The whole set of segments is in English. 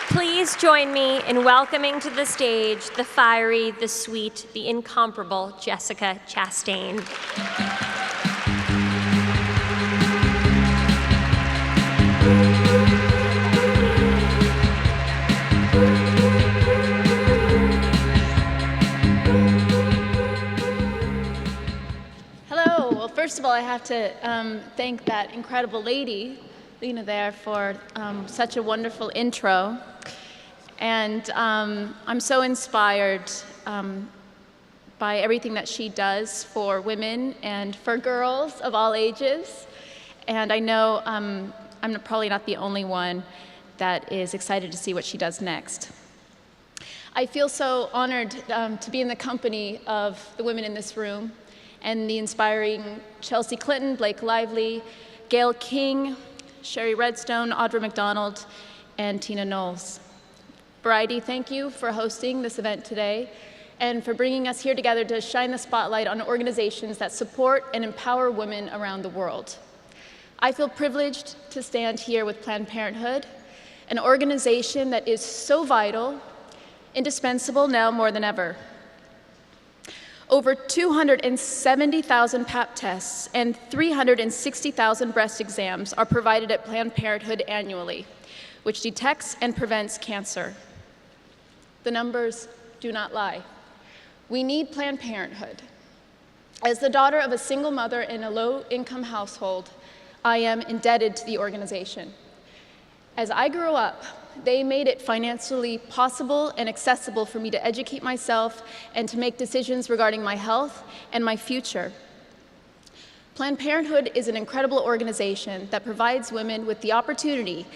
Please join me in welcoming to the stage the fiery, the sweet, the incomparable Jessica Chastain. Hello. Well, first of all, I have to thank that incredible lady, Lena, there for such a wonderful intro. And I'm so inspired by everything that she does for women and for girls of all ages. And I know I'm probably not the only one that is excited to see what she does next. I feel so honored to be in the company of the women in this room and the inspiring Chelsea Clinton, Blake Lively, Gayle King, Sherry Redstone, Audra McDonald, and Tina Knowles. Variety, thank you for hosting this event today and for bringing us here together to shine the spotlight on organizations that support and empower women around the world. I feel privileged to stand here with Planned Parenthood, an organization that is so vital, indispensable now more than ever. Over 270,000 Pap tests and 360,000 breast exams are provided at Planned Parenthood annually, which detects and prevents cancer. The numbers do not lie. We need Planned Parenthood. As the daughter of a single mother in a low-income household, I am indebted to the organization. As I grew up, they made it financially possible and accessible for me to educate myself and to make decisions regarding my health and my future. Planned Parenthood is an incredible organization that provides women with the opportunity,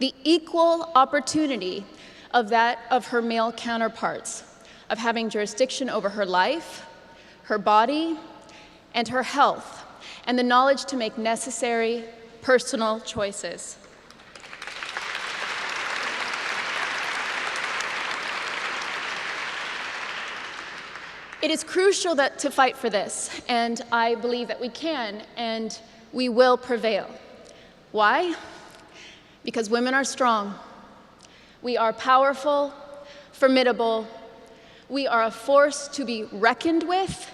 the equal opportunity of that of her male counterparts, of having jurisdiction over her life, her body, and her health, and the knowledge to make necessary personal choices. It is crucial to fight for this, and I believe that we can and we will prevail. Why? Because women are strong. We are powerful, formidable. We are a force to be reckoned with.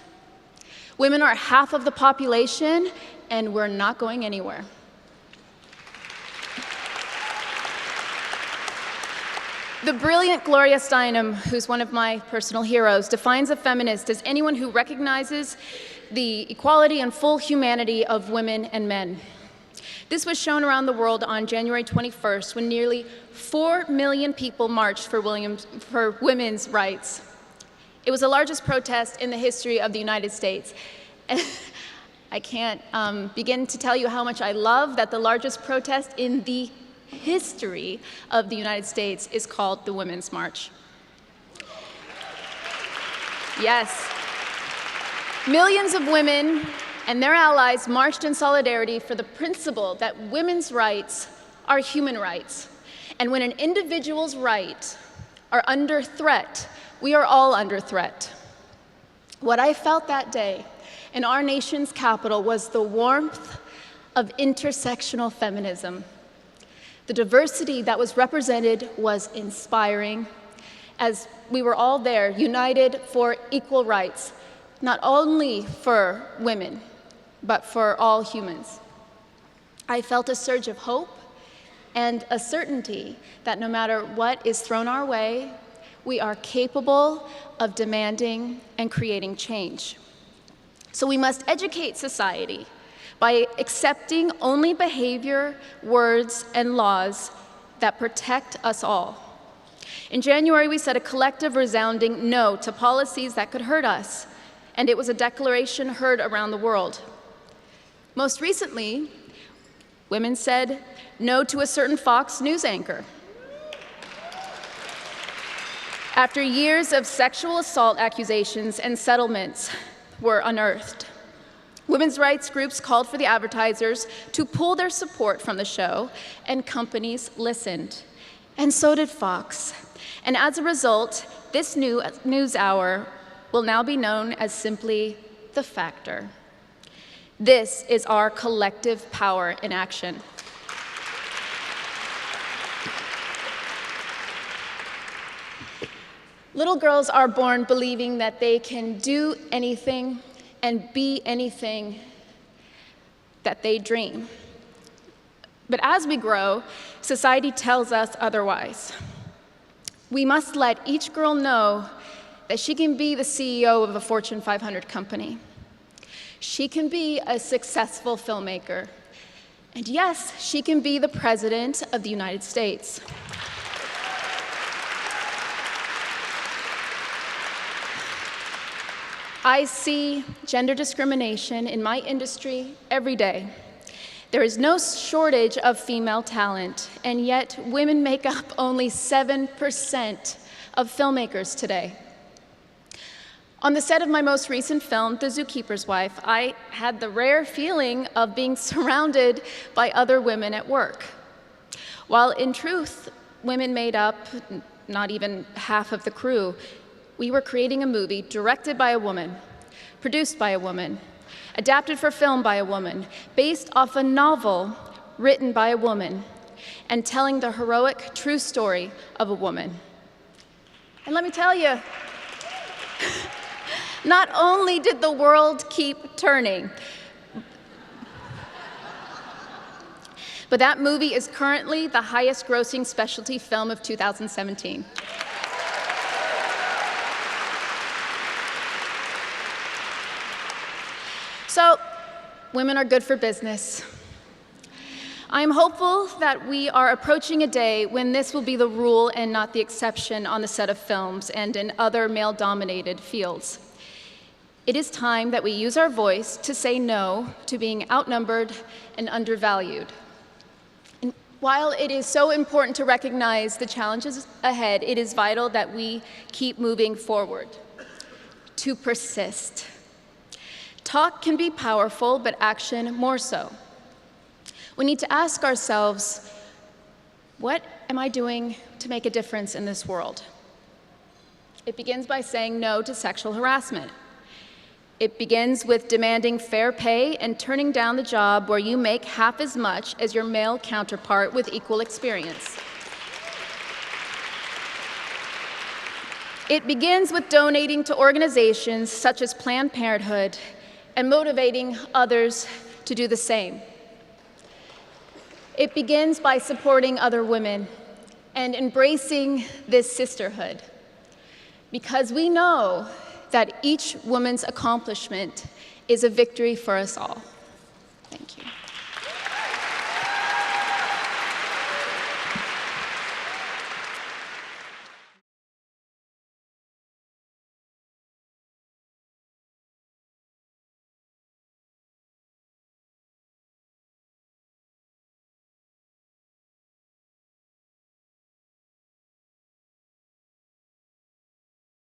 Women are half of the population, and we're not going anywhere. The brilliant Gloria Steinem, who's one of my personal heroes, defines a feminist as anyone who recognizes the equality and full humanity of women and men. This was shown around the world on January 21st when nearly 4 million people marched for women's rights. It was the largest protest in the history of the United States. I can't begin to tell you how much I love that the largest protest in the history of the United States is called the Women's March. Yes. Millions of women and their allies marched in solidarity for the principle that women's rights are human rights. And when an individual's rights are under threat, we are all under threat. What I felt that day in our nation's capital was the warmth of intersectional feminism. The diversity that was represented was inspiring, as we were all there, united for equal rights, not only for women, but for all humans. I felt a surge of hope and a certainty that no matter what is thrown our way, we are capable of demanding and creating change. So we must educate society by accepting only behavior, words, and laws that protect us all. In January, we said a collective resounding no to policies that could hurt us, and it was a declaration heard around the world. Most recently, women said no to a certain Fox News anchor. After years of sexual assault accusations and settlements were unearthed, women's rights groups called for the advertisers to pull their support from the show, and companies listened. And so did Fox. And as a result, this new news hour will now be known as simply The Factor. This is our collective power in action. Little girls are born believing that they can do anything and be anything that they dream. But as we grow, society tells us otherwise. We must let each girl know that she can be the CEO of a Fortune 500 company. She can be a successful filmmaker. And yes, she can be the President of the United States. I see gender discrimination in my industry every day. There is no shortage of female talent, and yet women make up only 7% of filmmakers today. On the set of my most recent film, The Zookeeper's Wife, I had the rare feeling of being surrounded by other women at work. While in truth, women made up not even half of the crew, we were creating a movie directed by a woman, produced by a woman, adapted for film by a woman, based off a novel written by a woman, and telling the heroic, true story of a woman. And let me tell you, not only did the world keep turning, but that movie is currently the highest grossing specialty film of 2017. So, women are good for business. I am hopeful that we are approaching a day when this will be the rule and not the exception on the set of films and in other male-dominated fields. It is time that we use our voice to say no to being outnumbered and undervalued. And while it is so important to recognize the challenges ahead, it is vital that we keep moving forward, to persist. Talk can be powerful, but action more so. We need to ask ourselves, what am I doing to make a difference in this world? It begins by saying no to sexual harassment. It begins with demanding fair pay and turning down the job where you make half as much as your male counterpart with equal experience. It begins with donating to organizations such as Planned Parenthood and motivating others to do the same. It begins by supporting other women and embracing this sisterhood, because we know that each woman's accomplishment is a victory for us all. Thank you.